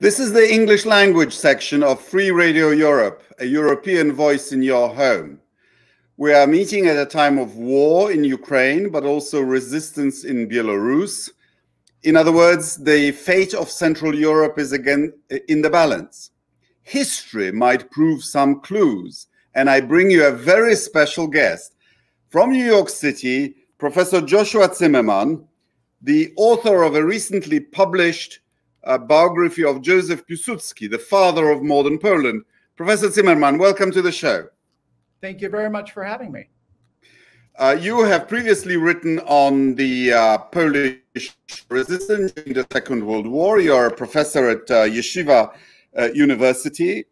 This is the English language section of Free Radio Europe, a European voice in your home. We are meeting at a time of war in Ukraine, but also resistance in Belarus. In other words, the fate of Central Europe is again in the balance. History might prove some clues, and I bring you a very special guest. From New York City, Professor Joshua Zimmerman, the author of a recently published biography of Jozef Pilsudski, the father of modern Poland. Professor Zimmerman, welcome to the show. Thank you very much for having me. You have previously written on the Polish resistance during the Second World War. You are a professor at Yeshiva University,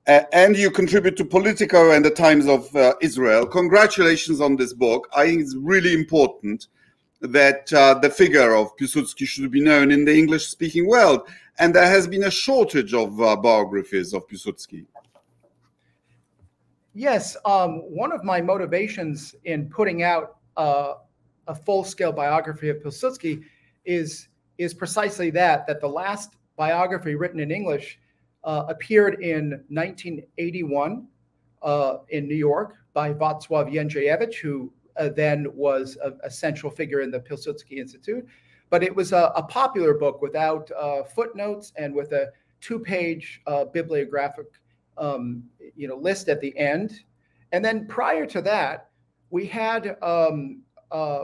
and you contribute to Politico and the Times of Israel. Congratulations on this book. I think it's really important that the figure of Piłsudski should be known in the English-speaking world, and there has been a shortage of biographies of Piłsudski. Yes, one of my motivations in putting out a full-scale biography of Piłsudski is precisely that the last biography written in English appeared in 1981 in New York by Wacław Jędrzejewicz, who then was a central figure in the Piłsudski Institute. But it was a popular book without footnotes and with a two-page bibliographic list at the end. And then prior to that, we had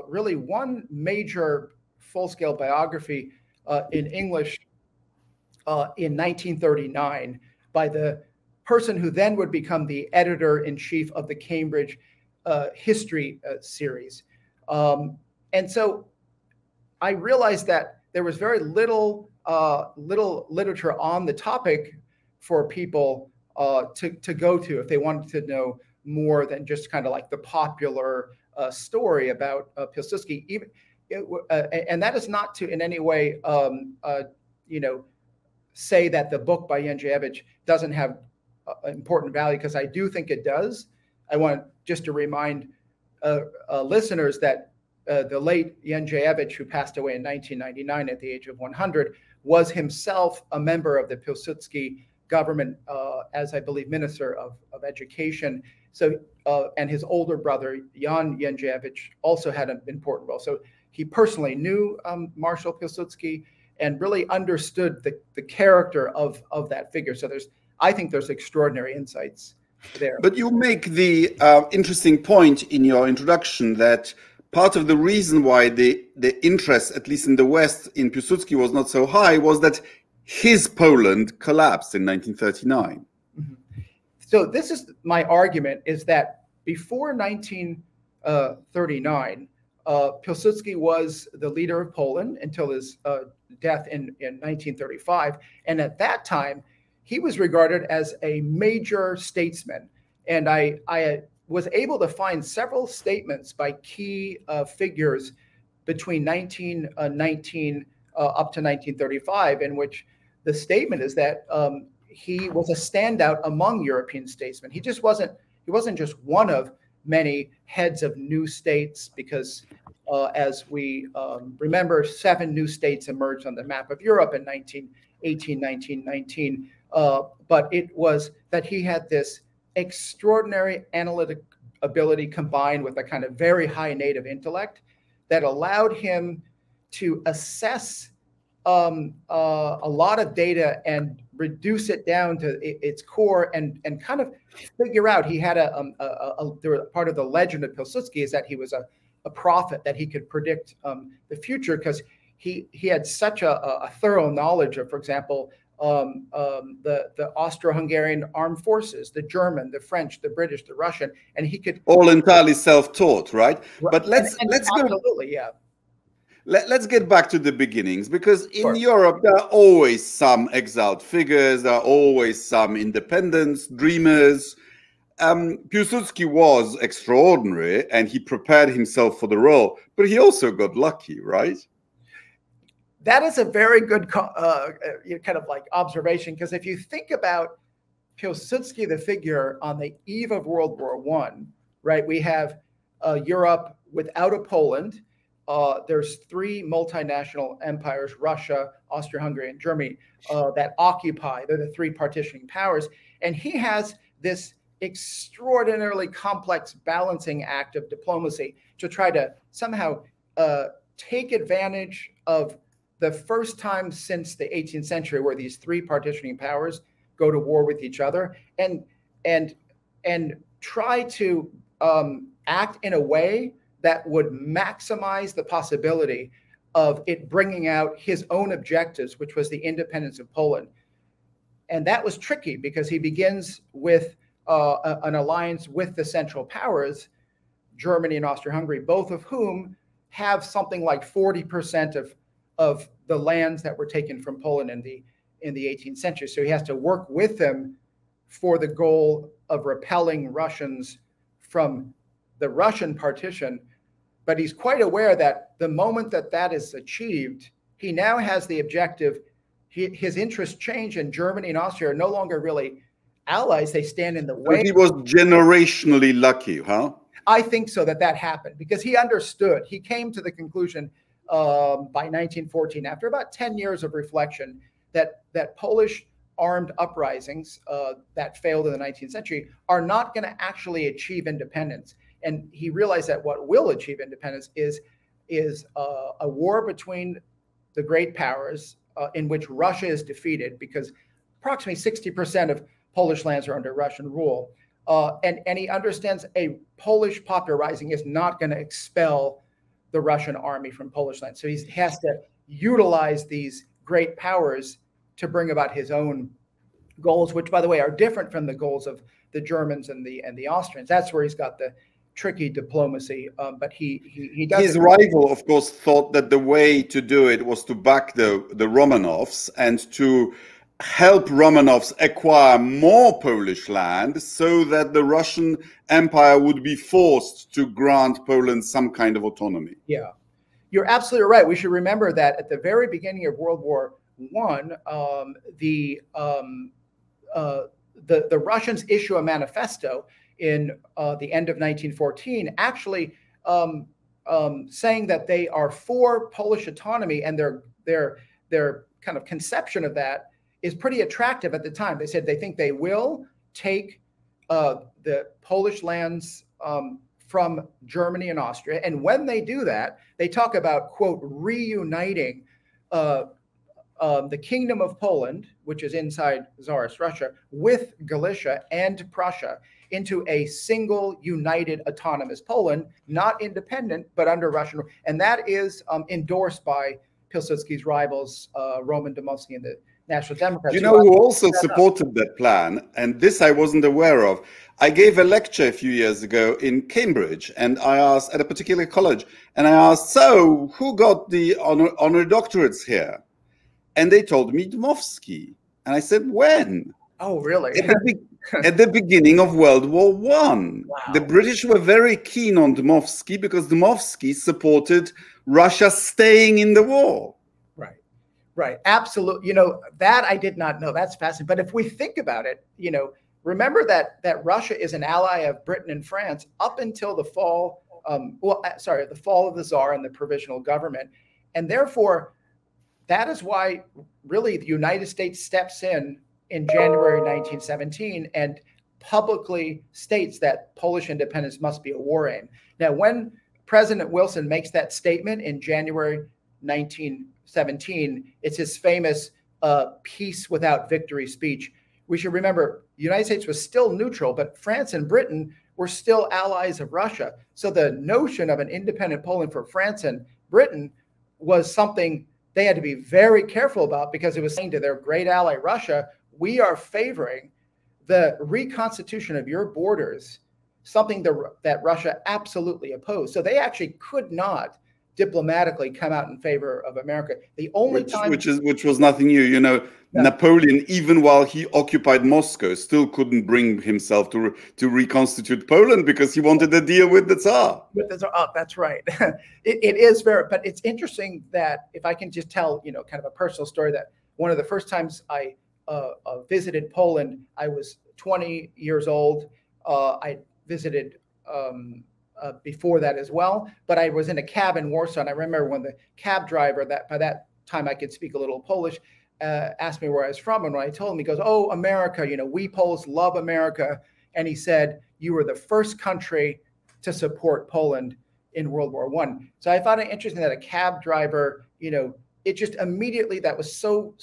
really one major full-scale biography in English in 1939 by the person who then would become the editor-in-chief of the Cambridge history series. And so I realized that there was very little literature on the topic for people to go to if they wanted to know more than just kind of like the popular story about Piłsudski. And that is not to in any way, say that the book by Jędrzejewicz doesn't have important value, because I do think it does. I want just to remind listeners that the late Jędrzejewicz, who passed away in 1999 at the age of 100, was himself a member of the Piłsudski government as, I believe, Minister of Education. So, and his older brother, Jan Jędrzejewicz, also had an important role. So he personally knew Marshal Piłsudski and really understood the character of that figure. So I think there's extraordinary insights there. But you make the interesting point in your introduction that part of the reason why the interest, at least in the West, in Piłsudski was not so high was that his Poland collapsed in 1939. Mm-hmm. So this is my argument, is that before 1939, Piłsudski was the leader of Poland until his death in 1935. And at that time, he was regarded as a major statesman. And I was able to find several statements by key figures between 1919 up to 1935, in which the statement is that he was a standout among European statesmen. He wasn't just one of many heads of new states, because as we remember, 7 new states emerged on the map of Europe in 1918, 1919. But it was that he had this extraordinary analytic ability combined with a kind of very high native intellect that allowed him to assess a lot of data and reduce it down to its core and kind of figure out. He had part of the legend of Piłsudski is that he was a prophet, that he could predict the future, because he had such a thorough knowledge of, for example, the Austro-Hungarian armed forces, the German, the French, the British, the Russian, and he could all entirely self-taught, right? But let's absolutely, yeah. Let's get back to the beginnings, because in Europe there are always some exiled figures, there are always some independents, dreamers. Piłsudski was extraordinary, and he prepared himself for the role, but he also got lucky, right? That is a very good kind of like observation, because if you think about Piłsudski, the figure on the eve of World War I, right? We have Europe without a Poland. there's three multinational empires, Russia, Austria-Hungary, and Germany, that occupy. They're the three partitioning powers. And he has this extraordinarily complex balancing act of diplomacy to try to somehow take advantage of the first time since the 18th century where these three partitioning powers go to war with each other, and try to act in a way that would maximize the possibility of it bringing out his own objectives, which was the independence of Poland. And that was tricky because he begins with an alliance with the Central Powers, Germany and Austria-Hungary, both of whom have something like 40% of the lands that were taken from Poland in the 18th century. So he has to work with them for the goal of repelling Russians from the Russian partition. But he's quite aware that the moment that that is achieved, he now has the objective. His interests change, and Germany and Austria are no longer really allies. They stand in the way. But he was generationally lucky, huh? I think so that happened because he understood. He came to the conclusion by 1914, after about 10 years of reflection, that Polish armed uprisings that failed in the 19th century are not going to actually achieve independence. And he realized that what will achieve independence is a war between the great powers in which Russia is defeated, because approximately 60% of Polish lands are under Russian rule. And he understands a Polish popular rising is not going to expel the Russian army from Polish land. So he has to utilize these great powers to bring about his own goals, which, by the way, are different from the goals of the Germans and the Austrians. That's where he's got the tricky diplomacy. But he does. His rival, of course, thought that the way to do it was to back the Romanovs and to help Romanovs acquire more Polish land so that the Russian Empire would be forced to grant Poland some kind of autonomy. Yeah, you're absolutely right. We should remember that at the very beginning of World War I, the Russians issue a manifesto in the end of 1914, actually saying that they are for Polish autonomy, and their kind of conception of that is pretty attractive at the time. They said they think they will take the Polish lands from Germany and Austria. And when they do that, they talk about, quote, reuniting the Kingdom of Poland, which is inside Tsarist Russia, with Galicia and Prussia into a single united autonomous Poland, not independent, but under Russian rule. And that is endorsed by Piłsudski's rivals, Roman Dmowski and the National Democrats. You know who also supported that plan, and this I wasn't aware of. I gave a lecture a few years ago in Cambridge, and I asked, at a particular college, and I asked, so who got the honor doctorates here? And they told me Dmowski. And I said, when? Oh, really? At the beginning of World War I. Wow. The British were very keen on Dmowski because Dmowski supported Russia staying in the war. Right. Absolutely. You know, that I did not know. That's fascinating. But if we think about it, you know, remember that Russia is an ally of Britain and France up until the fall, the fall of the Tsar and the provisional government. And therefore, that is why really the United States steps in January 1917 and publicly states that Polish independence must be a war aim. Now, when President Wilson makes that statement in January 1917, it's his famous peace without victory speech. We should remember the United States was still neutral, but France and Britain were still allies of Russia. So the notion of an independent Poland for France and Britain was something they had to be very careful about, because it was saying to their great ally, Russia, we are favoring the reconstitution of your borders, something that Russia absolutely opposed. So they actually could not diplomatically come out in favor of America. The only time, which was nothing new. You know, yeah. Napoleon, even while he occupied Moscow, still couldn't bring himself to reconstitute Poland because he wanted a deal with the Tsar. Oh, that's right. It is very, but it's interesting that if I can just tell, you know, kind of a personal story, that one of the first times I visited Poland, I was 20 years old. I visited before that as well. But I was in a cab in Warsaw, and I remember when the cab driver, that by that time I could speak a little Polish, asked me where I was from. And when I told him, he goes, "Oh, America, you know, we Poles love America." And he said, "You were the first country to support Poland in World War I." So I found it interesting that a cab driver, you know, it just immediately, that was so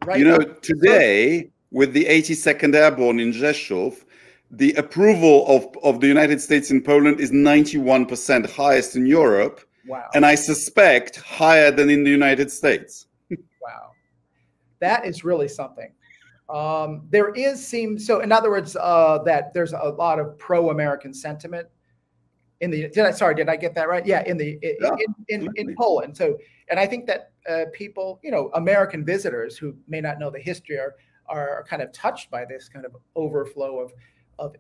right. You know, today with the 82nd Airborne in Rzeszów, the approval of the United States in Poland is 91%, highest in Europe. Wow. And I suspect higher than in the United States. Wow. That is really something. There seems, so in other words, that there's a lot of pro-American sentiment in the, did I get that right? Yeah, in Poland. So, and I think that people, you know, American visitors who may not know the history are kind of touched by this kind of overflow of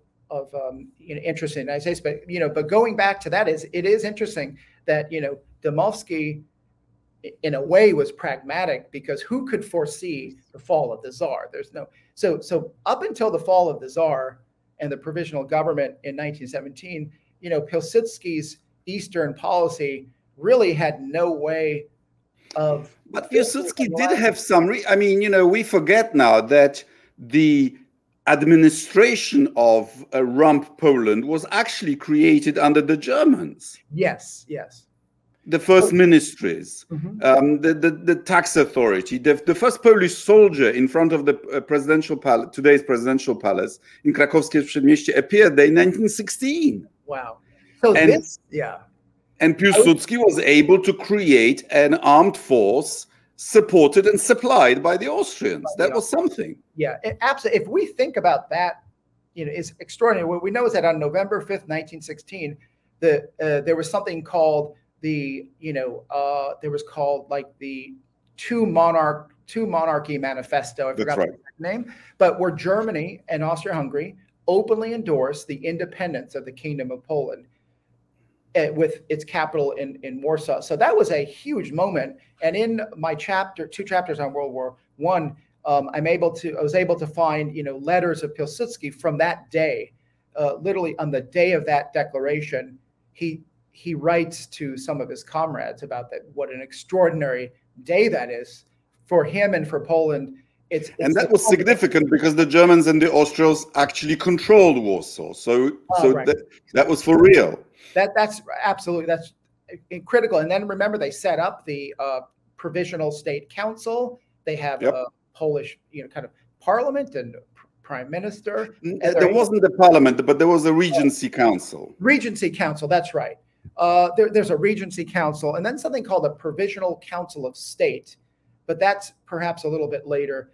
you know, interest in the United States. But, you know, but going back to that, it is interesting that, you know, Dmowski in a way was pragmatic, because who could foresee the fall of the Tsar? There's no, so up until the fall of the Tsar and the provisional government in 1917, you know, Piłsudski's Eastern policy really had no way of. But Piłsudski did have some, I mean, you know, we forget now that the administration of Rump Poland was actually created under the Germans. Yes, yes. The first ministries, the tax authority, the first Polish soldier in front of the presidential palace, today's presidential palace in Krakowskie Przedmieście, appeared there in 1916. Wow. So And Piłsudski was able to create an armed force supported and supplied by the Austrians. That was something. Yeah, absolutely. If we think about that, you know, it's extraordinary. What we know is that on November 5th, 1916, there was something called the, you know, there was called like the two monarchy manifesto. I forgot the exact name, but where Germany and Austria-Hungary openly endorsed the independence of the Kingdom of Poland, with its capital in Warsaw. So that was a huge moment. And in my two chapters on World War I, I was able to find, you know, letters of Piłsudski from that day. Literally on the day of that declaration, he writes to some of his comrades about that, what an extraordinary day that is for him and for Poland. And that was significant because the Germans and the Austrians actually controlled Warsaw. So that was for real. That's absolutely, that's critical. And then remember, they set up the provisional state council. They have a Polish, you know, kind of parliament and prime minister. There wasn't a parliament, but there was a regency council. Regency council, that's right. There's a regency council, and then something called a provisional council of state, but that's perhaps a little bit later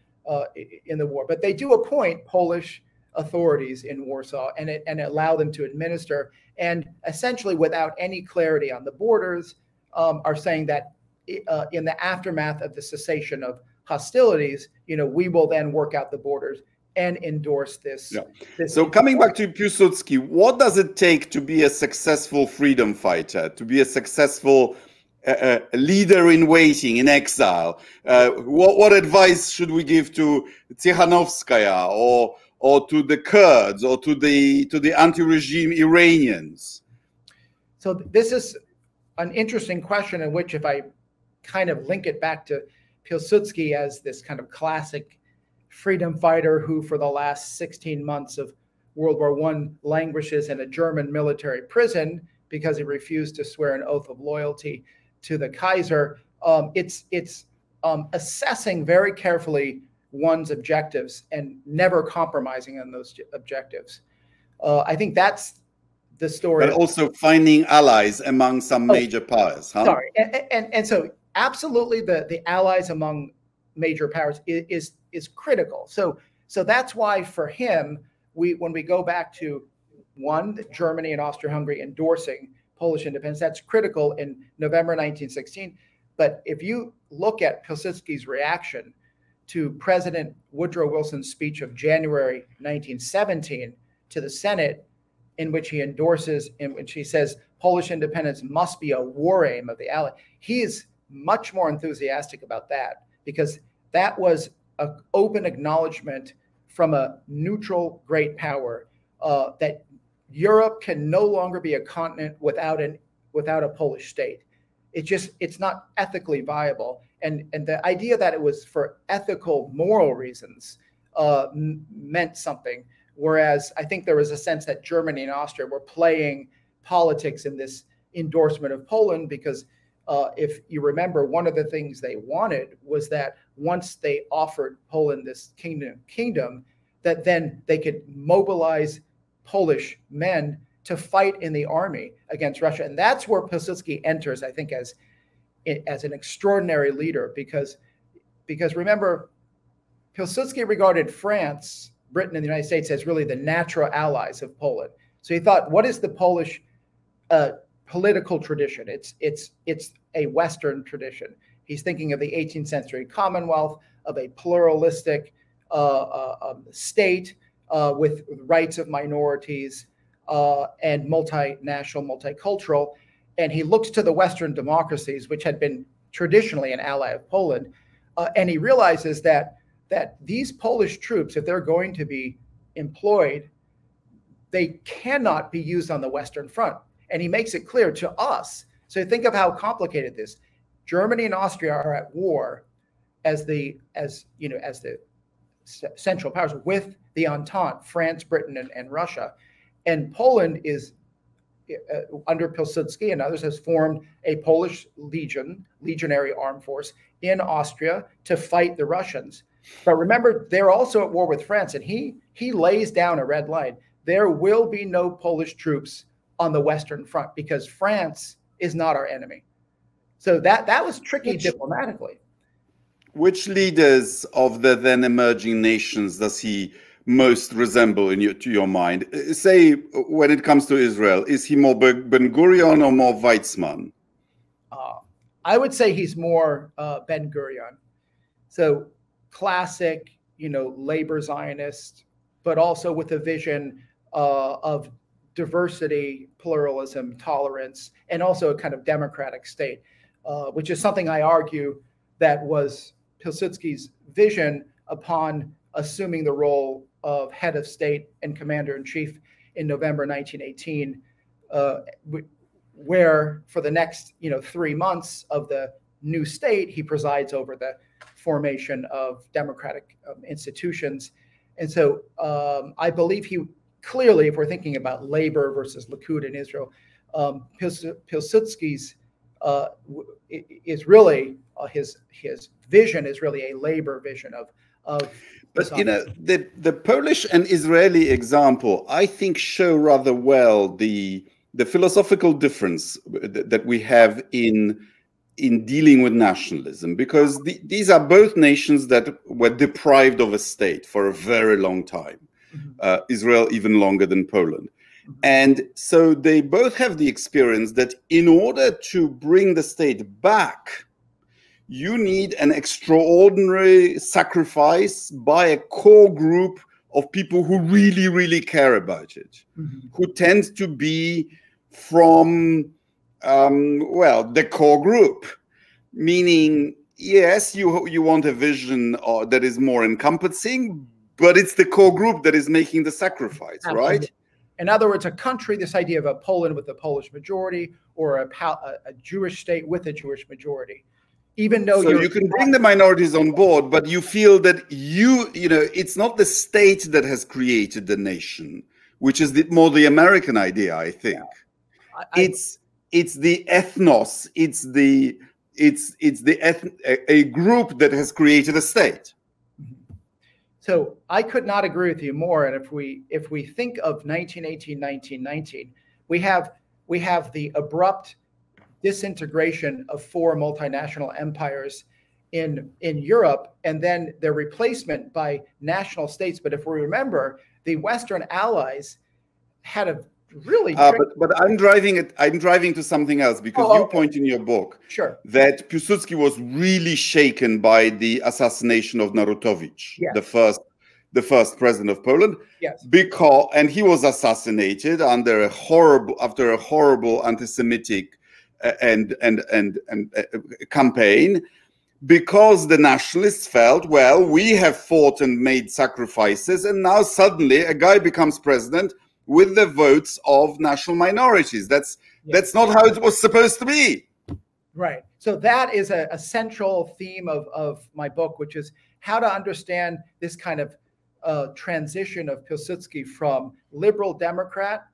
in the war. But they do appoint Polish authorities in Warsaw and allow them to administer, and essentially without any clarity on the borders, are saying that in the aftermath of the cessation of hostilities, you know, we will then work out the borders and endorse this. Yeah. So coming back to Piłsudski, what does it take to be a successful freedom fighter, to be a successful leader in waiting, in exile? What advice should we give to Tsikhanouskaya or to the Kurds or to the anti-regime Iranians? So this is an interesting question, in which, if I kind of link it back to Piłsudski as this kind of classic freedom fighter who for the last 16 months of World War I languishes in a German military prison because he refused to swear an oath of loyalty to the Kaiser, it's assessing very carefully one's objectives and never compromising on those objectives. I think that's the story. But also finding allies among some major powers. Huh? Sorry, and so absolutely the allies among major powers is critical. So that's why for him, when we go back to Germany and Austria-Hungary endorsing Polish independence, that's critical in November 1916. But if you look at Piłsudski's reaction to President Woodrow Wilson's speech of January 1917 to the Senate, in which he endorses, in which he says Polish independence must be a war aim of the Allies, he is much more enthusiastic about that, because that was an open acknowledgement from a neutral great power that Europe can no longer be a continent without a Polish state. It's not ethically viable. And the idea that it was for ethical, moral reasons meant something. Whereas I think there was a sense that Germany and Austria were playing politics in this endorsement of Poland, because if you remember, one of the things they wanted was that once they offered Poland this kingdom, that then they could mobilize Polish men to fight in the army against Russia. And that's where Piłsudski enters, I think, as an extraordinary leader, because remember, Piłsudski regarded France, Britain, and the United States as really the natural allies of Poland. So he thought, what is the Polish political tradition? It's a Western tradition. He's thinking of the 18th century Commonwealth, of a pluralistic state with rights of minorities and multinational, multicultural. And he looks to the Western democracies, which had been traditionally an ally of Poland, and he realizes that these Polish troops, if they're going to be employed, they cannot be used on the Western front. And he makes it clear to us. So think of how complicated this. Germany and Austria are at war as the central powers with the Entente, France, Britain, and Russia. And Poland is, under Piłsudski and others, has formed a Polish legionary armed force in Austria to fight the Russians. But remember, they're also at war with France, and he lays down a red line. There will be no Polish troops on the Western front because France is not our enemy. So that was tricky diplomatically. Which leaders of the then emerging nations does he most resemble to your mind? Say, when it comes to Israel, is he more Ben-Gurion or more Weizmann? I would say he's more Ben-Gurion. So classic, labor Zionist, but also with a vision of diversity, pluralism, tolerance, and also a kind of democratic state, which is something I argue that was Piłsudski's vision upon assuming the role of head of state and commander-in-chief in November 1918, where for the next 3 months of the new state, he presides over the formation of democratic institutions. And so I believe he clearly, if we're thinking about labor versus Likud in Israel, Piłsudski's is really his vision is really a labor vision of. But the Polish and Israeli example, I think, show rather well the philosophical difference that we have in dealing with nationalism, because these are both nations that were deprived of a state for a very long time. Israel even longer than Poland. And so they both have the experience that in order to bring the state back, you need an extraordinary sacrifice by a core group of people who really, really care about it, who tend to be from, the core group, meaning, yes, you want a vision that is more encompassing, but it's the core group that is making the sacrifice, right? In other words, a country, this idea of a Poland with a Polish majority, or a Jewish state with a Jewish majority. Even though you can bring the minorities on board, but you feel that it's not the state that has created the nation, which is more the American idea, I think. Yeah. It's the ethnos, a group that has created a state. So I could not agree with you more. And if we think of 1918, 1919, we have the abrupt disintegration of 4 multinational empires in Europe, and then their replacement by national states. But if we remember, the Western allies had a really but I'm driving to something else, because you point in your book that Piłsudski was really shaken by the assassination of Narutowicz, the first president of Poland, and he was assassinated after a horrible anti-Semitic and campaign, because the nationalists felt, well, we have fought and made sacrifices, and now suddenly a guy becomes president with the votes of national minorities. That's not how it was supposed to be. Right. So that is a central theme of my book, which is how to understand this kind of transition of Piłsudski from liberal Democrat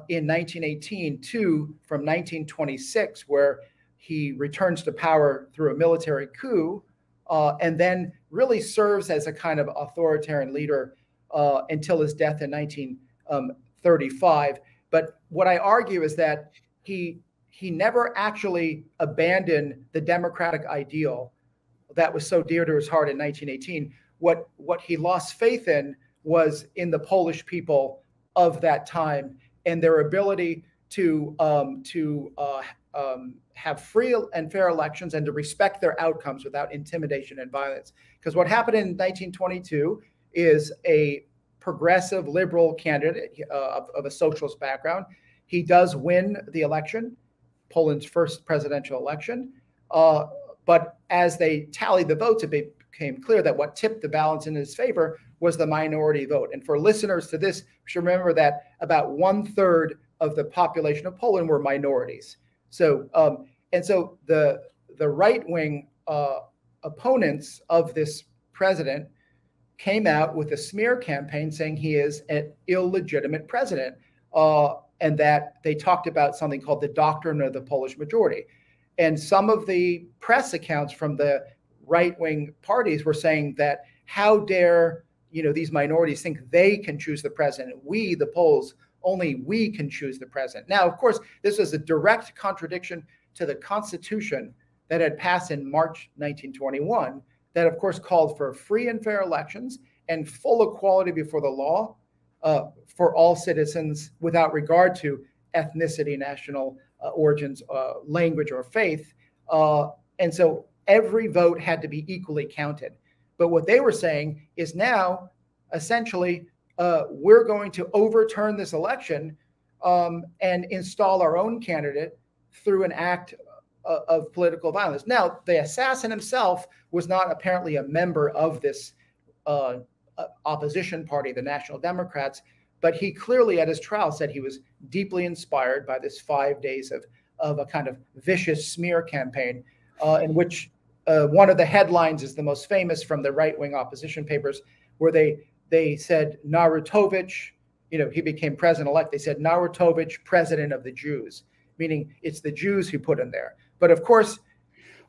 in 1918 to from 1926, where he returns to power through a military coup, and then really serves as a kind of authoritarian leader until his death in 1935. But what I argue is that he never actually abandoned the democratic ideal that was so dear to his heart in 1918. What he lost faith in was in the Polish people of that time and their ability to have free and fair elections and to respect their outcomes without intimidation and violence. Because what happened in 1922 is a progressive liberal candidate of a socialist background. He does win the election, Poland's first presidential election. But as they tallied the votes, it became clear that what tipped the balance in his favor was the minority vote. And for listeners to this, we should remember that about 1/3 of the population of Poland were minorities. So, and so the right-wing opponents of this president came out with a smear campaign saying he is an illegitimate president, and that they talked about something called the doctrine of the Polish majority. And some of the press accounts from the right-wing parties were saying that how dare these minorities think they can choose the president? We, the Poles, only we can choose the president. Now, of course, this was a direct contradiction to the Constitution that had passed in March 1921, that of course called for free and fair elections and full equality before the law for all citizens without regard to ethnicity, national origins, language, or faith. And so every vote had to be equally counted. But what they were saying is now, essentially, we're going to overturn this election and install our own candidate through an act of political violence. Now, the assassin himself was not apparently a member of this opposition party, the National Democrats, but he clearly at his trial said he was deeply inspired by this 5 days of a kind of vicious smear campaign in which one of the headlines is the most famous from the right-wing opposition papers, where they said Narutowicz, he became president-elect. They said Narutowicz, president of the Jews, meaning it's the Jews who put him there. But of course,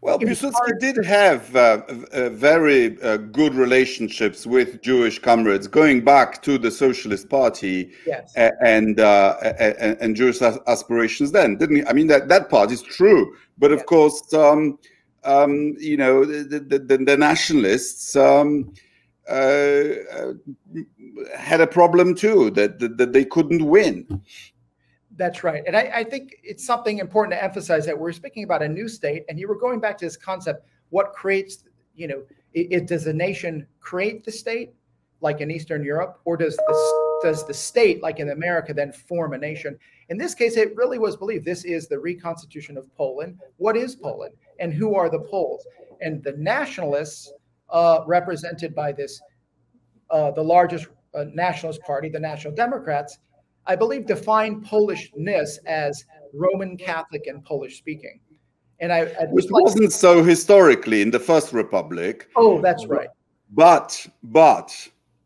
well, Piłsudski did have very good relationships with Jewish comrades going back to the Socialist Party. Yes. and Jewish aspirations then, didn't he? I mean, that part is true. But of course, the nationalists had a problem too, that they couldn't win. That's right. And I think it's something important to emphasize that we're speaking about a new state, and you were going back to this concept, what creates, does a nation create the state like in Eastern Europe, or does the state like in America then form a nation? In this case, it really was believed this is the reconstitution of Poland. What is Poland and who are the Poles? And the nationalists represented by this, the largest nationalist party, the National Democrats, I believe define Polishness as Roman Catholic and Polish speaking. And which wasn't so historically in the First Republic. Oh, that's right. But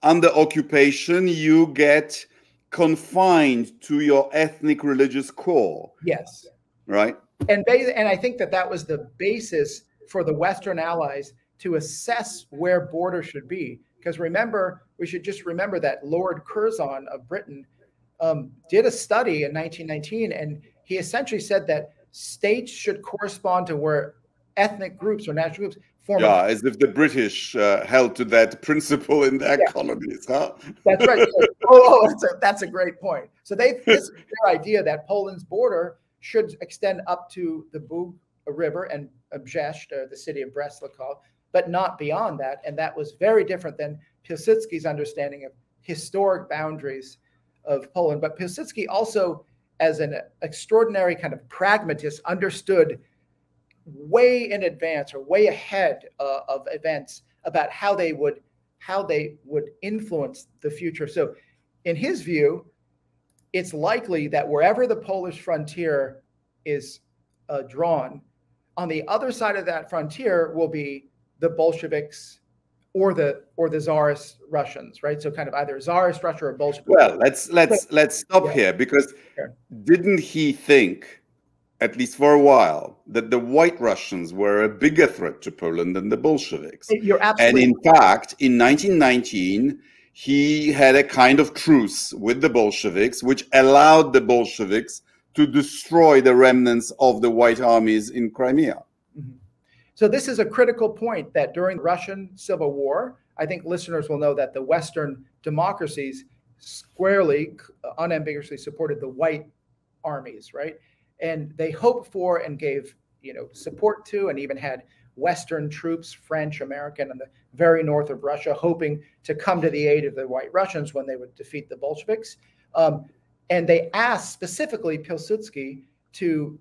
under occupation, you get confined to your ethnic religious core. Yes. Right. And I think that was the basis for the Western allies to assess where borders should be. Because we should just remember that Lord Curzon of Britain did a study in 1919, and he essentially said that states should correspond to where ethnic groups or national groups form. Yeah, as if the British held to that principle in their colonies, huh? That's right. That's a great point. So this is their idea that Poland's border should extend up to the Bug River and Brest, the city of Brest-Litovsk, but not beyond that. And that was very different than Piłsudski's understanding of historic boundaries of Poland. But Piłsudski also, as an extraordinary kind of pragmatist, understood way in advance or way ahead of events about how they would influence the future. So in his view, it's likely that wherever the Polish frontier is drawn, on the other side of that frontier will be the Bolsheviks or the Tsarist Russians, right? So kind of either Tsarist Russia or Bolshevik. Well, let's stop here, because didn't he think, at least for a while, that the White Russians were a bigger threat to Poland than the Bolsheviks? You're absolutely And in fact, in 1919, he had a kind of truce with the Bolsheviks, which allowed the Bolsheviks to destroy the remnants of the White armies in Crimea. Mm-hmm. So this is a critical point, that during the Russian Civil War, I think listeners will know that the Western democracies squarely, unambiguously supported the White armies, right? And they hoped for and gave, support to, and even had Western troops, French, American, in the very north of Russia, hoping to come to the aid of the White Russians when they would defeat the Bolsheviks. And they asked specifically Piłsudski to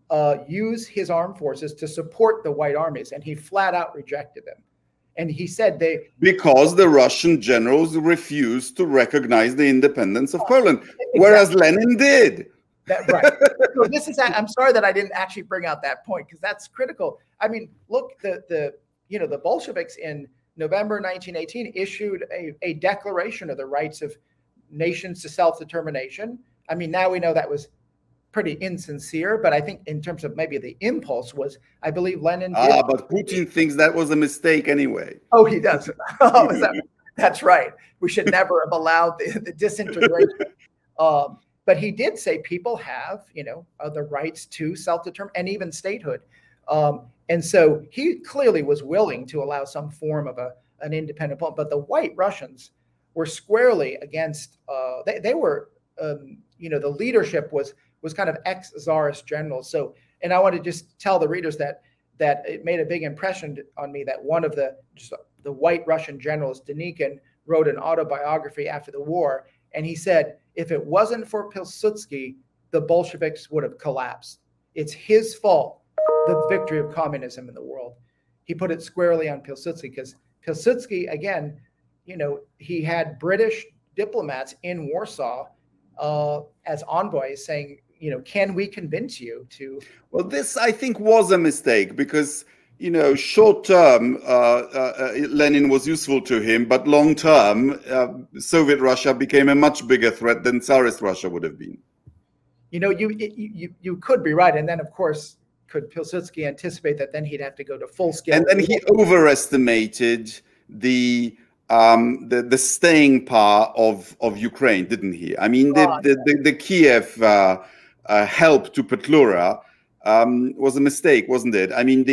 use his armed forces to support the White armies, and he flat out rejected them. And he said because the Russian generals refused to recognize the independence of Poland, whereas Lenin did. Right. So this is, I'm sorry that I didn't actually bring out that point, because that's critical. I mean, look, the Bolsheviks in November 1918 issued a declaration of the rights of nations to self-determination. I mean, now we know that was pretty insincere, but I think in terms of maybe the impulse was, I believe Lenin did. But Putin thinks that was a mistake anyway. Oh, he does. That's right. We should never have allowed the disintegration. But he did say people have, the rights to self-determination and even statehood. And so he clearly was willing to allow some form of an independent Poland. But the White Russians were squarely against, they were, the leadership was kind of ex-Tsarist generals. So, and I want to just tell the readers that it made a big impression on me that one of the White Russian generals, Denikin, wrote an autobiography after the war. And he said, if it wasn't for Piłsudski, the Bolsheviks would have collapsed. It's his fault, the victory of communism in the world. He put it squarely on Piłsudski, because Piłsudski, again, he had British diplomats in Warsaw as envoys saying, can we convince you to? Well, this, I think, was a mistake, because short term, Lenin was useful to him, but long term, Soviet Russia became a much bigger threat than Tsarist Russia would have been. You could be right, and then of course, could Piłsudski anticipate that then he'd have to go to full scale? And then he overestimated the staying power of Ukraine, didn't he? I mean, the Kiev help to Petlura was a mistake, wasn't it? I mean,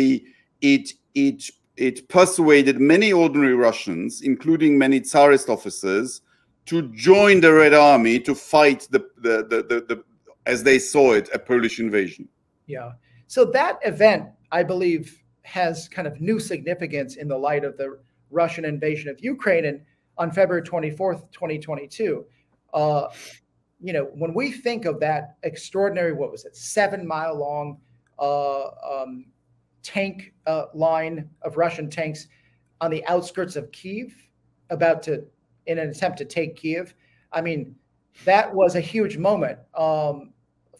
it persuaded many ordinary Russians, including many Tsarist officers, to join the Red Army to fight the as they saw it, a Polish invasion. Yeah. So that event, I believe, has kind of new significance in the light of the Russian invasion of Ukraine. And on February 24th, 2022, when we think of that extraordinary, 7-mile long tank line of Russian tanks on the outskirts of Kyiv, in an attempt to take Kyiv. I mean, that was a huge moment.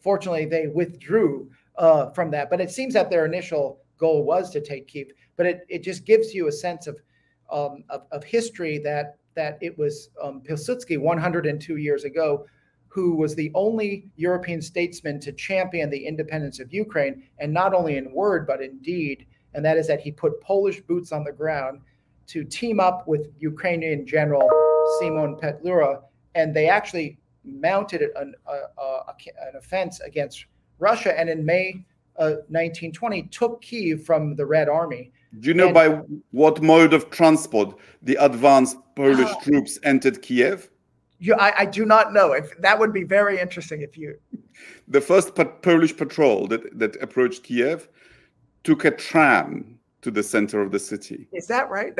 Fortunately, they withdrew from that, but it seems that their initial goal was to take Kyiv. But it just gives you a sense of history that it was Piłsudski 102 years ago who was the only European statesman to champion the independence of Ukraine, and not only in word, but in deed. And that is that he put Polish boots on the ground to team up with Ukrainian General Szymon Petlura, and they actually mounted an offense against Russia, and in May 1920 took Kyiv from the Red Army. Do you know by what mode of transport the advanced Polish troops entered Kiev? I do not know. If that would be very interesting if you. The first Polish patrol that approached Kiev took a tram to the center of the city. Is that right?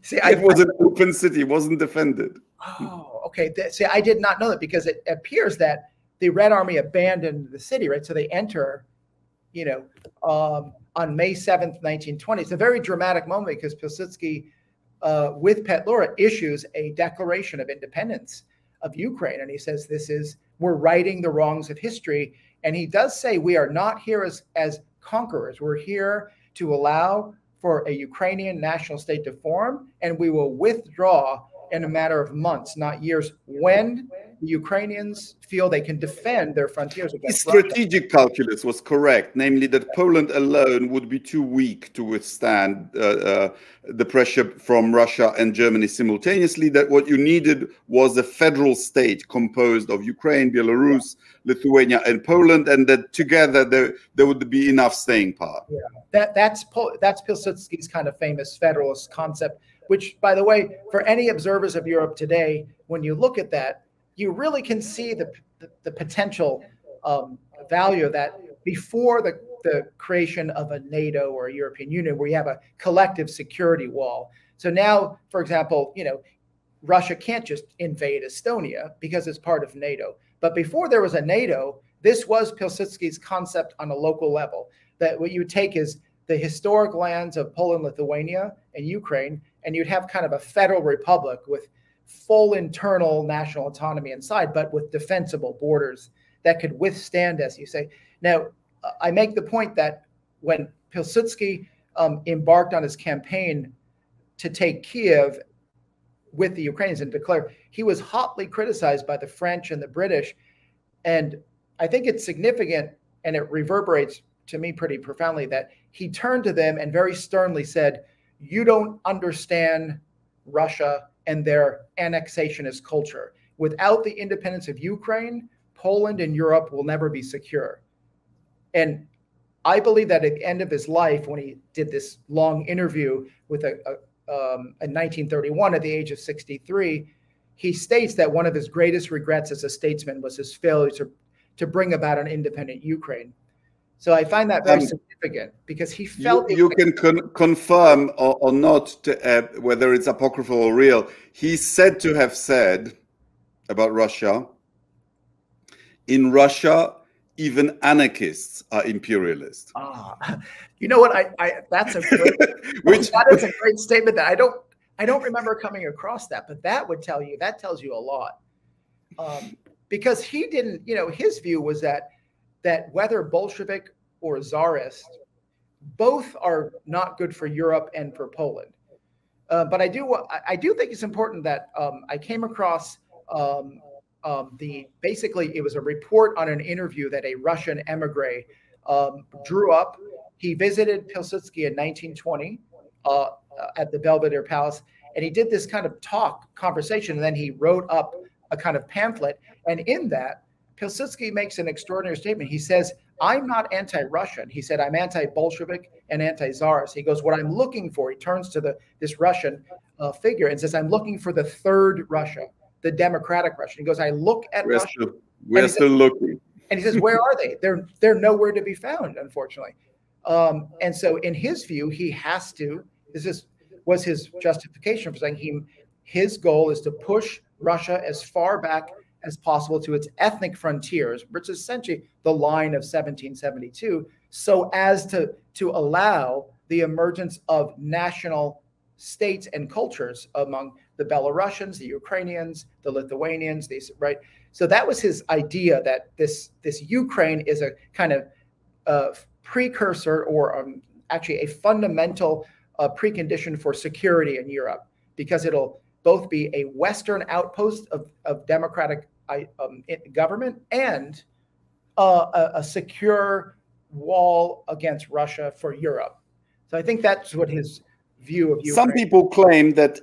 See, it was an open city; it wasn't defended. Oh, okay. See, I did not know that, because it appears that the Red Army abandoned the city, right? So they enter, on May 7th, 1920. It's a very dramatic moment, because Piłsudski, with Petlura, issues a declaration of independence of Ukraine. And he says, we're righting the wrongs of history. And he does say we are not here as conquerors. We're here to allow for a Ukrainian national state to form, and we will withdraw in a matter of months, not years, when the Ukrainians feel they can defend their frontiers against Russia. Strategic calculus was correct, namely that Poland alone would be too weak to withstand the pressure from Russia and Germany simultaneously, that what you needed was a federal state composed of Ukraine, Belarus, Lithuania, and Poland, and that together there would be enough staying power. Yeah. That's Piłsudski's kind of famous federalist concept, which, by the way, for any observers of Europe today, when you look at that, you really can see the potential value of that before the creation of a NATO or a European Union, where you have a collective security wall. So now, for example, Russia can't just invade Estonia because it's part of NATO. But before there was a NATO, this was Piłsudski's concept on a local level, that what you take is the historic lands of Poland, Lithuania, and Ukraine, and you'd have kind of a federal republic with full internal national autonomy inside, but with defensible borders that could withstand, as you say. Now, I make the point that when Piłsudski embarked on his campaign to take Kiev with the Ukrainians and declare, he was hotly criticized by the French and the British. And I think it's significant, and it reverberates to me pretty profoundly, that he turned to them and very sternly said, you don't understand Russia and their annexationist culture. Without the independence of Ukraine, Poland and Europe will never be secure. And I believe that at the end of his life, when he did this long interview with in 1931 at the age of 63, he states that one of his greatest regrets as a statesman was his failure to bring about an independent Ukraine. So I find that very significant, because he felt... You can confirm or not whether it's apocryphal or real. He's said to have said about Russia, in Russia, even anarchists are imperialists. You know what? That's a great, that is a great statement that I don't remember coming across that, but that tells you a lot. Because he didn't, his view was that whether Bolshevik or Tsarist, both are not good for Europe and for Poland. But I do think it's important that I came across basically it was a report on an interview that a Russian emigre drew up. He visited Piłsudski in 1920 at the Belvedere Palace, and he did this kind of conversation, and then he wrote up a kind of pamphlet. And in that, Piłsudski makes an extraordinary statement. He says, I'm not anti-Russian. He said, I'm anti-Bolshevik and anti-Tsarist. He goes, what I'm looking for, he turns to this Russian figure and says, I'm looking for the third Russia, the democratic Russia. He goes, I look at Russia. We're still looking. And he says, where are they? They're nowhere to be found, unfortunately. And so in his view, he has to, was his justification for saying his goal is to push Russia as far back as possible to its ethnic frontiers, which is essentially the line of 1772, so as to allow the emergence of national states and cultures among the Belarusians, the Ukrainians, the Lithuanians, right? So that was his idea, that this Ukraine is a kind of precursor, or actually a fundamental precondition for security in Europe, because it'll both be a Western outpost of democratic government and a secure wall against Russia for Europe. So I think that's what his view of Ukraine. Some people claim that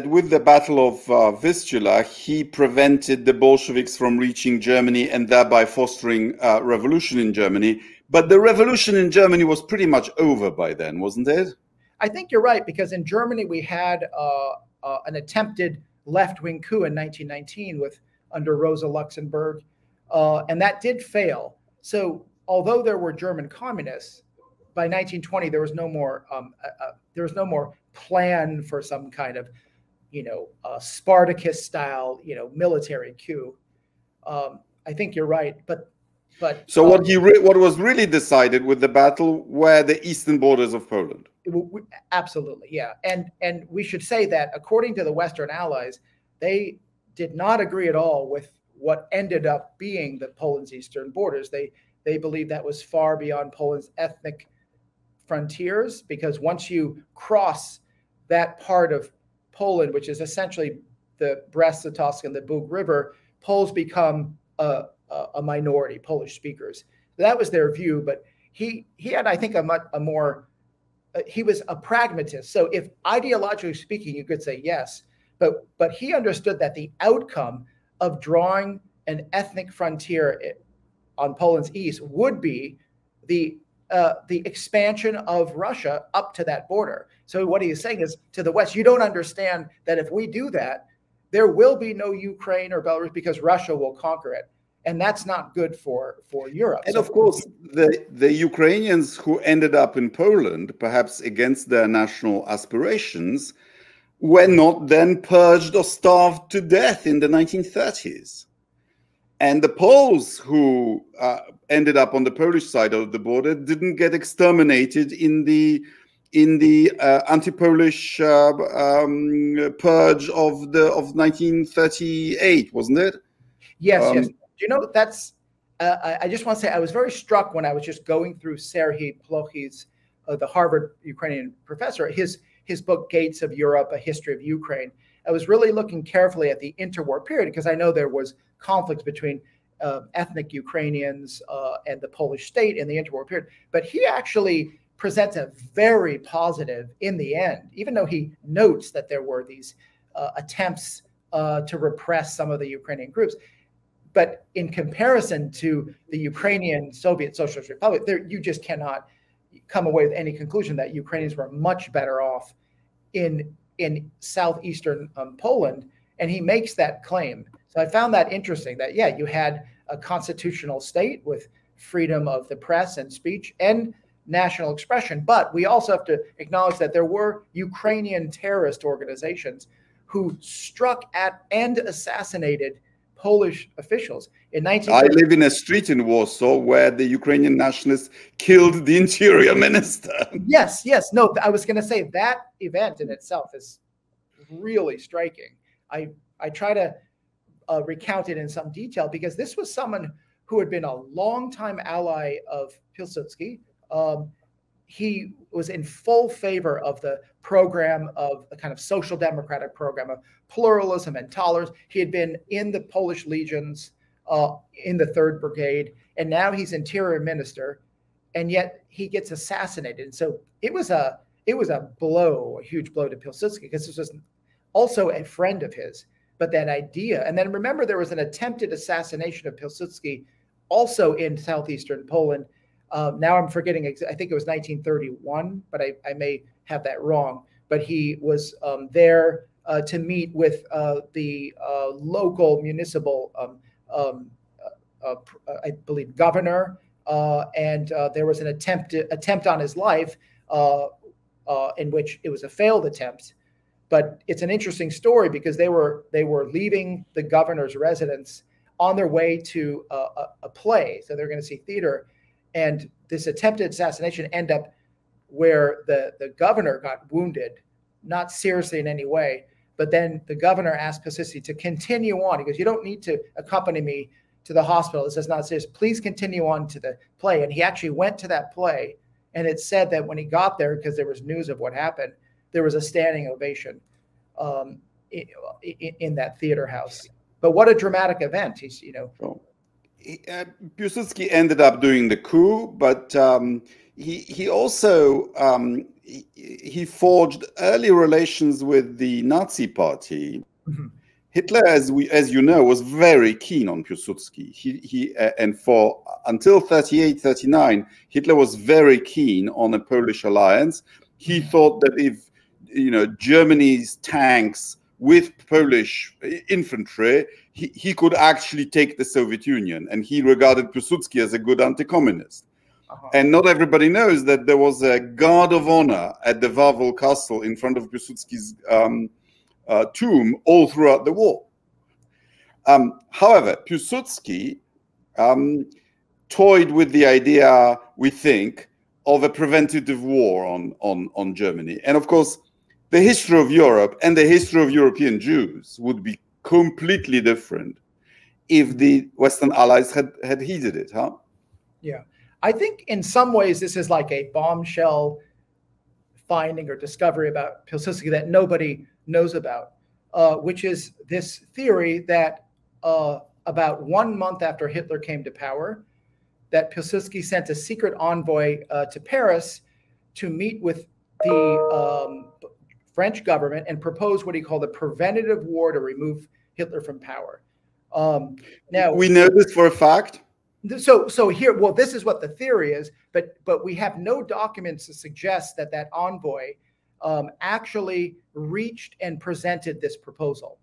with the Battle of Vistula, he prevented the Bolsheviks from reaching Germany and thereby fostering revolution in Germany. But the revolution in Germany was pretty much over by then, wasn't it? I think you're right, because in Germany we had an attempted left-wing coup in 1919 under Rosa Luxemburg, and that did fail. So although there were German communists, by 1920 there was no more plan for some kind of Spartacus style military coup. I think you're right, but so what was really decided with the battle were the eastern borders of Poland. Absolutely, yeah, and we should say that according to the Western Allies, they did not agree at all what ended up being Poland's eastern borders. They believed that was far beyond Poland's ethnic frontiers, because once you cross that part of Poland, which is essentially the Brest-Litovsk and the Bug River, Poles become a minority, Polish speakers. That was their view, but he had, I think, he was a pragmatist. So if ideologically speaking, you could say yes, but he understood that the outcome of drawing an ethnic frontier on Poland's east would be the expansion of Russia up to that border. So what he is saying is, to the west, you don't understand that if we do that, there will be no Ukraine or Belarus because Russia will conquer it. And that's not good for Europe. And of course, the Ukrainians who ended up in Poland, perhaps against their national aspirations, were not then purged or starved to death in the 1930s. And the Poles who ended up on the Polish side of the border didn't get exterminated in the anti-Polish purge of 1938, wasn't it? Yes, yes. You know, that's. I just want to say I was very struck when I was just going through Serhiy Plokhy's, the Harvard Ukrainian professor, his book Gates of Europe: A History of Ukraine. I was really looking carefully at the interwar period because I know there was conflicts between ethnic Ukrainians and the Polish state in the interwar period. But he actually presents a very positive in the end, even though he notes that there were these attempts to repress some of the Ukrainian groups. But in comparison to the Ukrainian Soviet Socialist Republic, you just cannot come away with any conclusion that Ukrainians were much better off in southeastern Poland. And he makes that claim. So I found that interesting that, yeah, you had a constitutional state with freedom of the press and speech and national expression. But we also have to acknowledge that there were Ukrainian terrorist organizations who struck at and assassinated Polish officials. In I live in a street in Warsaw where the Ukrainian nationalists killed the interior minister. Yes, yes. No, I was going to say that event in itself is really striking. I try to recount it in some detail because this was someone who had been a longtime ally of Piłsudski. He was in full favor of the program of a kind of social democratic program of pluralism and tolerance. He had been in the Polish legions in the 3rd Brigade, and now he's interior minister, and yet he gets assassinated. And so it was a blow, a huge blow to Piłsudski, because this was also a friend of his. But that idea, and then remember there was an attempted assassination of Piłsudski also in southeastern Poland. Now I'm forgetting, I think it was 1931, but I may have that wrong. But he was there to meet with the local municipal, I believe, governor, and there was an attempt on his life in which it was a failed attempt. But it's an interesting story because they were leaving the governor's residence on their way to a play. So they're going to see theater. And this attempted assassination ended up where the governor got wounded, not seriously in any way. But then the governor asked Piłsudski to continue on. He goes, "You don't need to accompany me to the hospital. This is not serious. Please continue on to the play." And he actually went to that play. And it said that when he got there, because there was news of what happened, there was a standing ovation in that theater house. But what a dramatic event! Piłsudski ended up doing the coup, but he also he forged early relations with the Nazi Party. Mm-hmm. Hitler, as you know, was very keen on Piłsudski. And for until 38, 39, Hitler was very keen on a Polish alliance. He thought that if Germany's tanks with Polish infantry, he could actually take the Soviet Union, and he regarded Piłsudski as a good anti-communist. Uh-huh. And not everybody knows that there was a guard of honor at the Wawel Castle in front of Piłsudski's tomb all throughout the war. However, Piłsudski toyed with the idea, we think, of a preventative war on Germany. And of course, the history of Europe and the history of European Jews would be completely different if the Western allies had heeded it, huh? Yeah. I think in some ways this is like a bombshell finding or discovery about Piłsudski that nobody knows about, which is this theory that about 1 month after Hitler came to power, that Piłsudski sent a secret envoy to Paris to meet with the French government and propose what he called a preventative war to remove Hitler from power. Now we know this for a fact. So here, well, this is what the theory is, but we have no documents to suggest that that envoy actually reached and presented this proposal.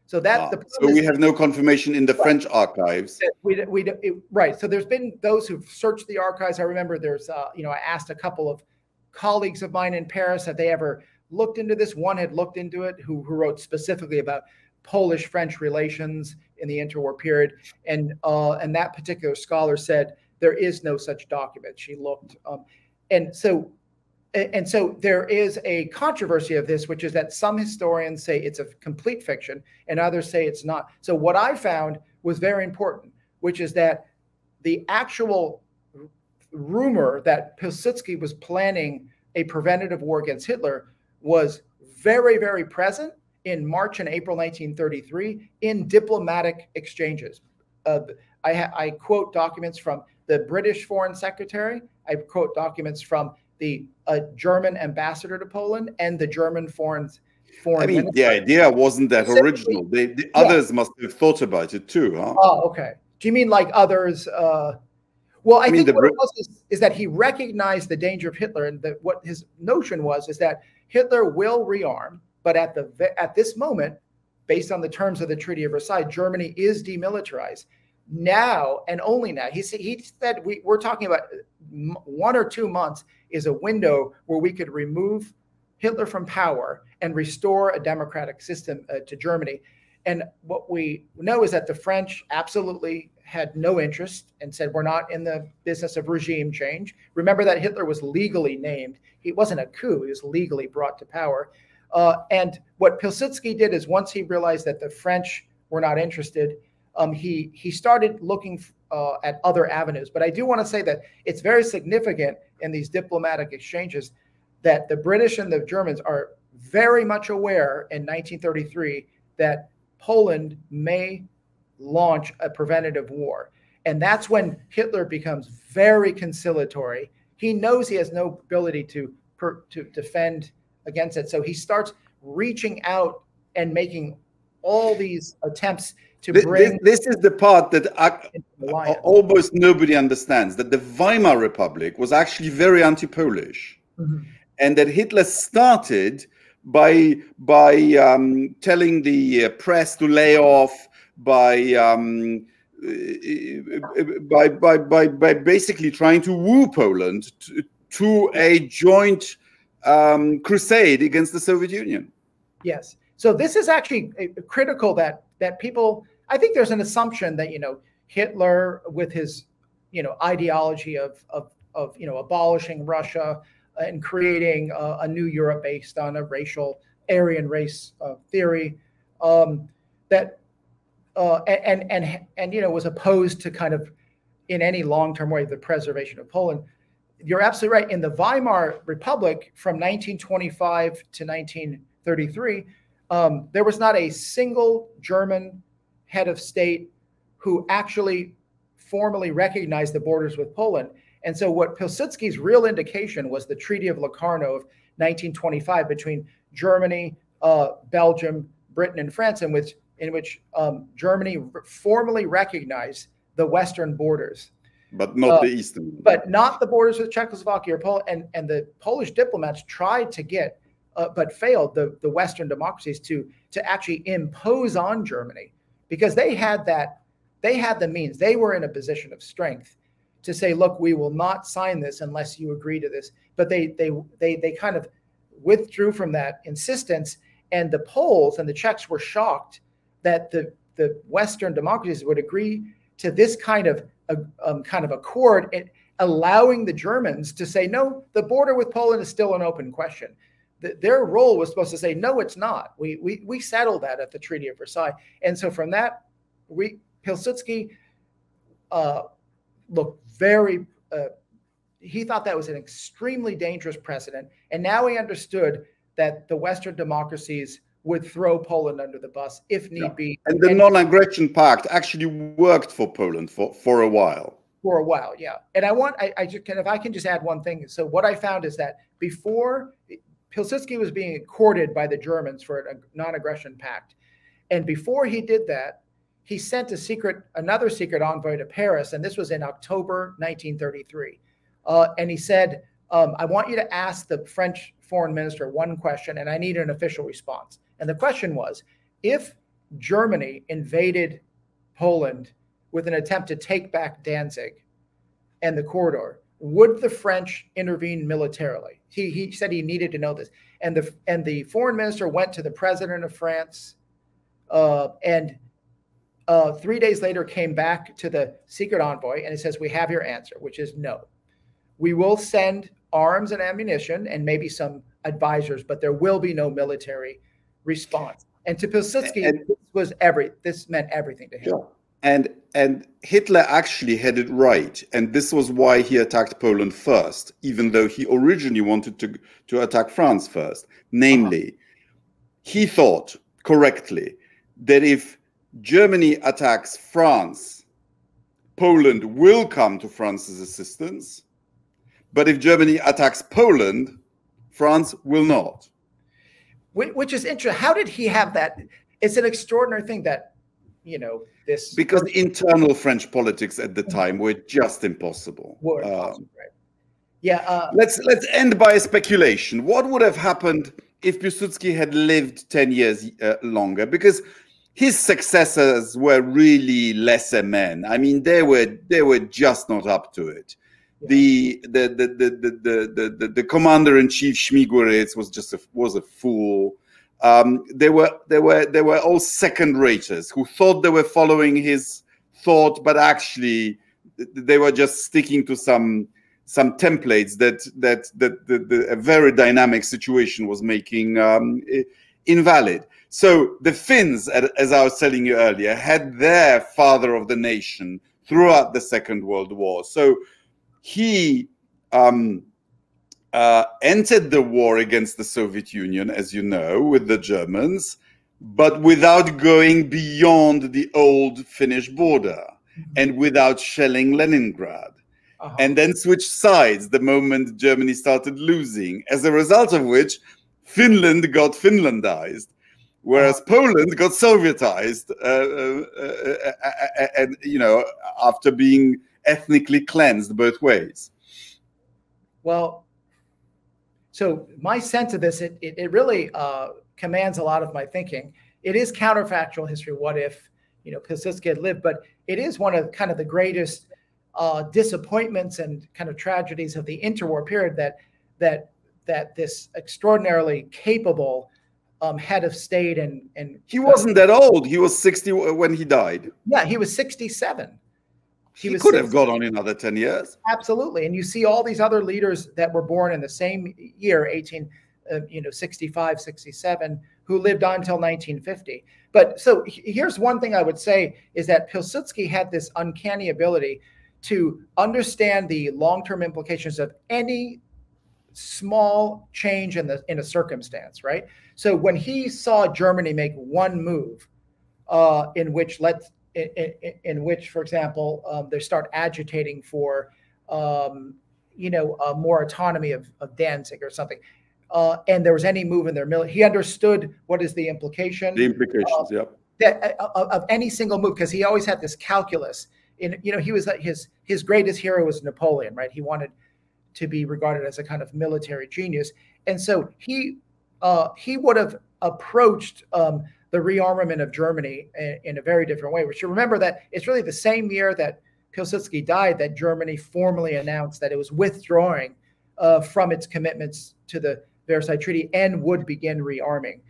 So that so we have no confirmation in the French archives. Right. So there's been those who've searched the archives. I remember there's I asked a couple of colleagues of mine in Paris, have they ever looked into this? One had looked into it, who wrote specifically about Polish-French relations in the interwar period, and that particular scholar said there is no such document. She looked, and so there is a controversy of this, which is that some historians say it's a complete fiction, and others say it's not. So what I found was very important, which is that the actual rumor that Piłsudski was planning a preventative war against Hitler was very, very present in March and April 1933 in diplomatic exchanges. I quote documents from the British Foreign Secretary. I quote documents from the German ambassador to Poland and the German foreign I mean, minister. the idea wasn't that original. The others must have thought about it too, huh? Oh, okay. Do you mean like others? Well, I think what it was is that he recognized the danger of Hitler, and that what his notion was is that Hitler will rearm, but at this moment, based on the terms of the Treaty of Versailles, Germany is demilitarized. Now and only now. He said we're talking about 1 or 2 months is a window where we could remove Hitler from power and restore a democratic system to Germany. And what we know is that the French absolutely had no interest and said, we're not in the business of regime change. Remember that Hitler was legally named. It wasn't a coup. He was legally brought to power. And what Piłsudski did is once he realized that the French were not interested, he started looking at other avenues. But I do want to say that it's very significant in these diplomatic exchanges that the British and the Germans are very much aware in 1933 that Poland may launch a preventative war. And that's when Hitler becomes very conciliatory. He knows he has no ability to defend against it. So he starts reaching out and making all these attempts to bring... This is the part that almost nobody understands, that the Weimar Republic was actually very anti-Polish. Mm-hmm. And that Hitler started by telling the press to lay off, by basically trying to woo Poland to a joint crusade against the Soviet Union. Yes. So this is actually critical that people, I think there's an assumption that, Hitler with his, ideology of abolishing Russia and creating a new Europe based on a racial Aryan race theory, that was opposed to kind of in any long-term way the preservation of Poland. You're absolutely right. In the Weimar Republic from 1925 to 1933, there was not a single German head of state who actually formally recognized the borders with Poland. And so what Piłsudski's real indication was the Treaty of Locarno of 1925 between Germany, Belgium, Britain, and France, in which Germany formally recognized the western borders. But not the eastern. But not the borders with Czechoslovakia or Poland. And the Polish diplomats tried to get, but failed, the Western democracies to actually impose on Germany, because they had the means. They were in a position of strength to say, look, we will not sign this unless you agree to this. But they kind of withdrew from that insistence. And the Poles and the Czechs were shocked that the Western democracies would agree to this kind of accord, allowing the Germans to say, no, the border with Poland is still an open question. Their role was supposed to say, no, it's not. We settled that at the Treaty of Versailles. And so from that, Pilsudski looked very, he thought that was an extremely dangerous precedent. And now he understood that the Western democracies would throw Poland under the bus if need be. And the non-aggression pact actually worked for Poland for a while. For a while, yeah. And I just if I can just add one thing. So what I found is that before Pilsudski was being courted by the Germans for a non-aggression pact, and before he did that, he sent another secret envoy to Paris, and this was in October 1933. And he said, I want you to ask the French foreign minister one question, and I need an official response. And the question was, if Germany invaded Poland with an attempt to take back Danzig and the corridor, would the French intervene militarily? He said he needed to know this. And the foreign minister went to the president of France, and 3 days later came back to the secret envoy, and he says, we have your answer, which is no. We will send arms and ammunition and maybe some advisors, but there will be no military response. And to Piłsudski, this meant everything to him. Yeah. And Hitler actually had it right. And this was why he attacked Poland first, even though he originally wanted to attack France first. Namely, he thought correctly that if Germany attacks France, Poland will come to France's assistance. But if Germany attacks Poland, France will not. Which is interesting. How did he have that? It's an extraordinary thing that, this... Because internal French politics at the time were just impossible. Right. Yeah. Let's end by a speculation. What would have happened if Piłsudski had lived 10 years longer? Because his successors were really lesser men. I mean, they were just not up to it. The commander-in-chief Śmigłowicz was a fool. They were all second-raters who thought they were following his thought, but actually they were just sticking to some templates that a very dynamic situation was making invalid. So the Finns, as I was telling you earlier, had their father of the nation throughout the Second World War. So he entered the war against the Soviet Union, as you know, with the Germans, but without going beyond the old Finnish border and without shelling Leningrad. And then switched sides the moment Germany started losing, as a result of which Finland got Finlandized, whereas Poland got Sovietized, and after being ethnically cleansed both ways. Well, so my sense of this, it really commands a lot of my thinking. It is counterfactual history. What if, Piłsudski had lived? But it is one of kind of the greatest disappointments and kind of tragedies of the interwar period that this extraordinarily capable head of state and he wasn't that old. He was 60 when he died. Yeah, he was 67. He could have gone on another 10 years. Absolutely. And you see all these other leaders that were born in the same year, 65, 67, who lived on until 1950. But so here's one thing I would say is that Piłsudski had this uncanny ability to understand the long-term implications of any small change in a circumstance, right? So when he saw Germany make one move in which, for example, they start agitating for, more autonomy of Danzig or something, and there was any move in their military, he understood what is the implication. The implications, of any single move, because he always had this calculus. He was his greatest hero was Napoleon, right? He wanted to be regarded as a kind of military genius, and so he would have approached the rearmament of Germany in a very different way. We should remember that it's really the same year that Piłsudski died that Germany formally announced that it was withdrawing from its commitments to the Versailles Treaty and would begin rearming.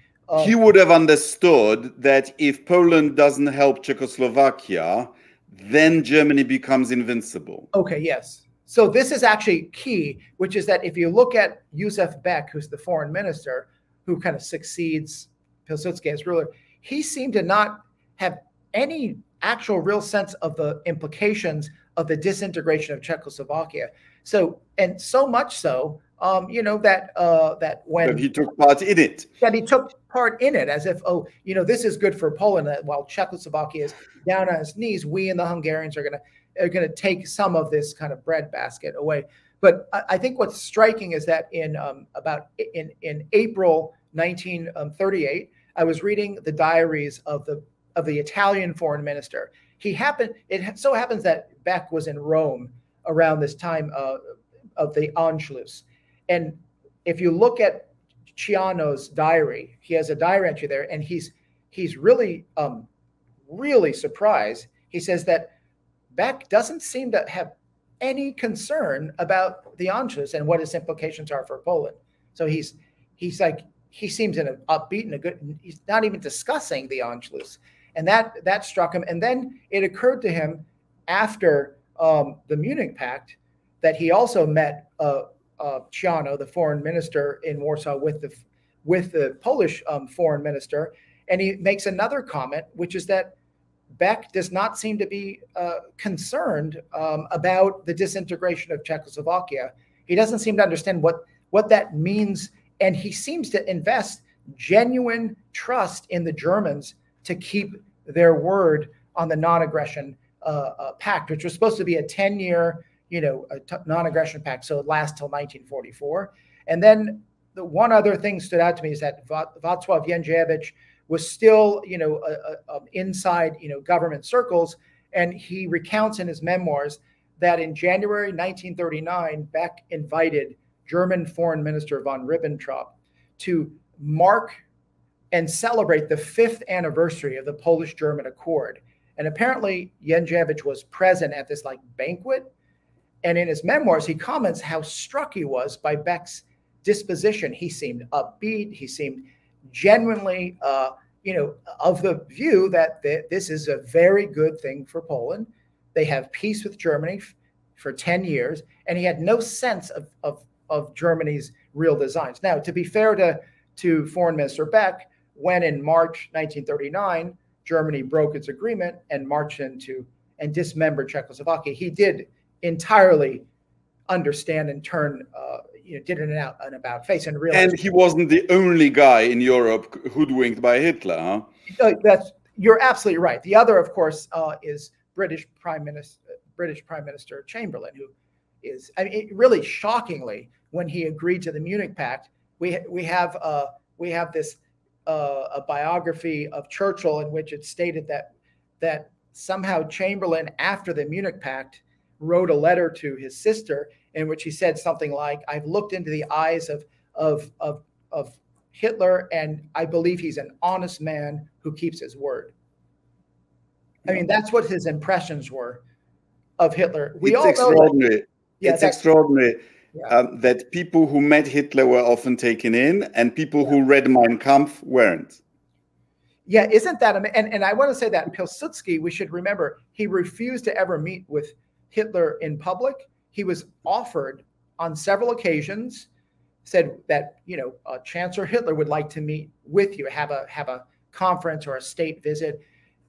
He would have understood that if Poland doesn't help Czechoslovakia, then Germany becomes invincible. Okay, yes. So this is actually key, which is that if you look at Josef Beck, who's the foreign minister, who kind of succeeds Piłsudski as ruler, he seemed to not have any actual real sense of the implications of the disintegration of Czechoslovakia. So, and so much so, you know, that when he took part in it. That he took part in it as if, oh, you know, this is good for Poland, that while Czechoslovakia is down on its knees, we and the Hungarians are gonna take some of this kind of breadbasket away. But I think what's striking is that in April 1938, I was reading the diaries of the Italian foreign minister. It so happens that Beck was in Rome around this time of the Anschluss. And if you look at Ciano's diary, he has a diary entry there, and he's really really surprised. He says that Beck doesn't seem to have any concern about the Anschluss and what its implications are for Poland. So he's like, he seems in an upbeat and a good, he's not even discussing the Anschluss. And that struck him. And then it occurred to him after the Munich Pact that he also met Ciano, the foreign minister in Warsaw, with the Polish foreign minister. And he makes another comment, which is that Beck does not seem to be concerned about the disintegration of Czechoslovakia. He doesn't seem to understand what that means. And he seems to invest genuine trust in the Germans to keep their word on the non-aggression pact, which was supposed to be a 10-year, non-aggression pact. So it lasts till 1944. And then the one other thing stood out to me is that Wacław Jędrzejewicz was still, inside, government circles. And he recounts in his memoirs that in January 1939, Beck invited German Foreign Minister von Ribbentrop to mark and celebrate the 5th anniversary of the Polish-German Accord. And apparently Jędrzejewicz was present at this banquet. And in his memoirs, he comments how struck he was by Beck's disposition. He seemed upbeat. He seemed genuinely, of the view that this is a very good thing for Poland. They have peace with Germany for 10 years. And he had no sense of Germany's real designs. Now, to be fair to Foreign Minister Beck, when in March 1939, Germany broke its agreement and marched into and dismembered Czechoslovakia, he did entirely understand and turn, did an about face and realized. And he wasn't the only guy in Europe hoodwinked by Hitler, huh? You're absolutely right. The other, of course, is British Prime Minister Chamberlain, who is, really shockingly, when he agreed to the Munich Pact, we have this a biography of Churchill in which it stated that somehow Chamberlain, after the Munich Pact, wrote a letter to his sister in which he said something like, "I've looked into the eyes of Hitler, and I believe he's an honest man who keeps his word." That's what his impressions were of Hitler. It's extraordinary. It's extraordinary that people who met Hitler were often taken in, and people who read Mein Kampf weren't. Yeah, isn't that amazing? And I want to say that Piłsudski, we should remember, he refused to ever meet with Hitler in public. He was offered on several occasions, said that Chancellor Hitler would like to meet with you, have a conference or a state visit,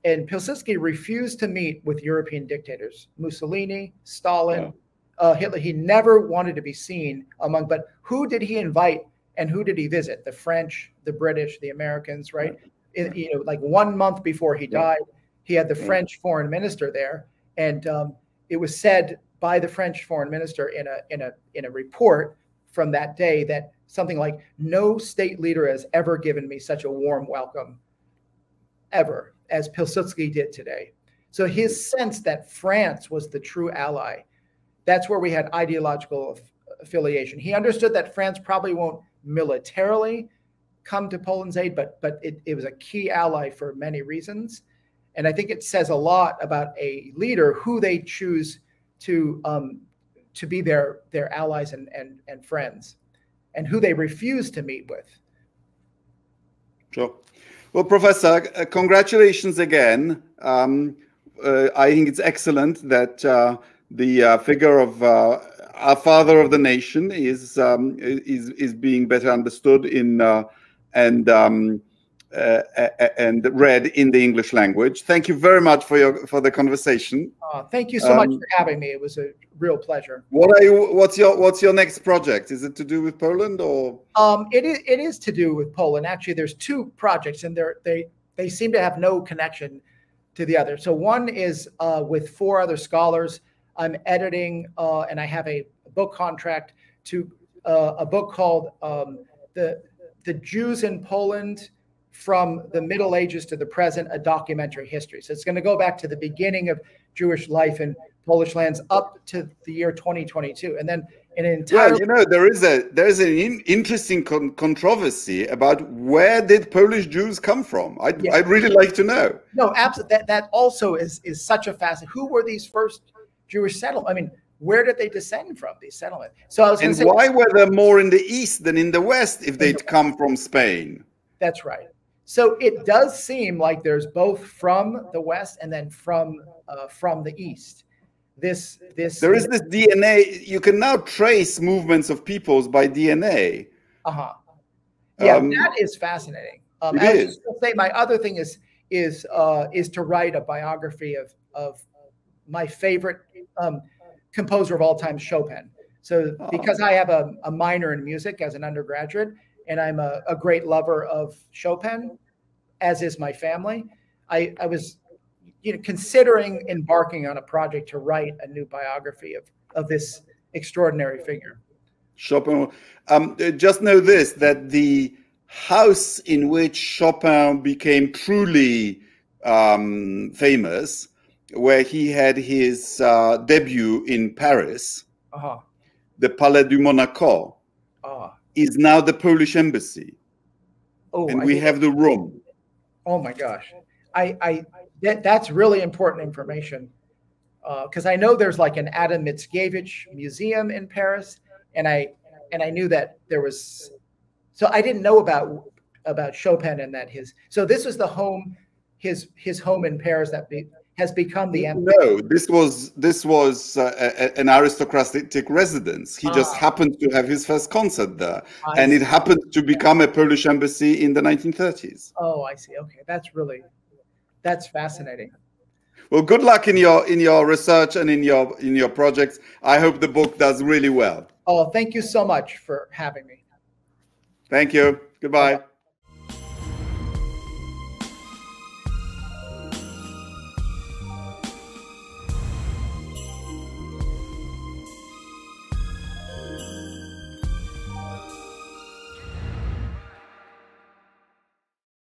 and Piłsudski refused to meet with European dictators, Mussolini, Stalin, Hitler. He never wanted to be seen among. But who did he invite and who did he visit? The French, the British, the Americans, right? 1 month before he died, he had the French foreign minister there, and it was said by the French foreign minister in a report from that day that something like, "No state leader has ever given me such a warm welcome ever as Piłsudski did today." So his sense that France was the true ally, that's where we had ideological affiliation. He understood that France probably won't militarily come to Poland's aid, but it was a key ally for many reasons. And I think it says a lot about a leader who they choose to be their allies and friends, and who they refuse to meet with. Sure. Well, Professor, congratulations again. I think it's excellent that the figure of our father of the nation is being better understood and and read in the English language. Thank you very much for the conversation. Thank you so much for having me. It was a real pleasure. What's your next project? Is it to do with Poland or? It is to do with Poland. Actually, there's two projects, and they seem to have no connection to the other. So one is with four other scholars. I'm editing, and I have a book contract to a book called the Jews in Poland from the Middle Ages to the Present, a documentary history. So it's going to go back to the beginning of Jewish life in Polish lands up to the year 2022, and then an entire. Well, you know, there is an interesting controversy about where did Polish Jews come from. I'd really like to know. No, absolutely. That also is such a fascinating. Who were these first Jewish settlements? I mean, where did they descend from, these settlements? So I was going to say, why were they more in the east than in the west if they'd come from Spain? That's right. So it does seem like there's both from the west and then from the east. There is this DNA. You can now trace movements of peoples by DNA. Yeah, that is fascinating. It is. Say my other thing is to write a biography of my favorite composer of all time, Chopin. So because I have a minor in music as an undergraduate, and I'm a great lover of Chopin, as is my family, I was considering embarking on a project to write a new biography of this extraordinary figure. Chopin. Just know this, that the house in which Chopin became truly famous, where he had his debut in Paris, the Palais du Monaco, is now the Polish embassy. And we have the room. Oh my gosh. That's really important information. Because I know there's like an Adam Mickiewicz museum in Paris, and I knew that there was, so I didn't know about Chopin and that so this was the home, his home in Paris that has become the embassy. No, this was an aristocratic residence. He just happened to have his first concert there, and it happened to become a Polish embassy in the 1930s. Oh, I see. Okay, that's fascinating. Well, good luck in your research and in your projects. I hope the book does really well. Oh, thank you so much for having me. Thank you. Goodbye.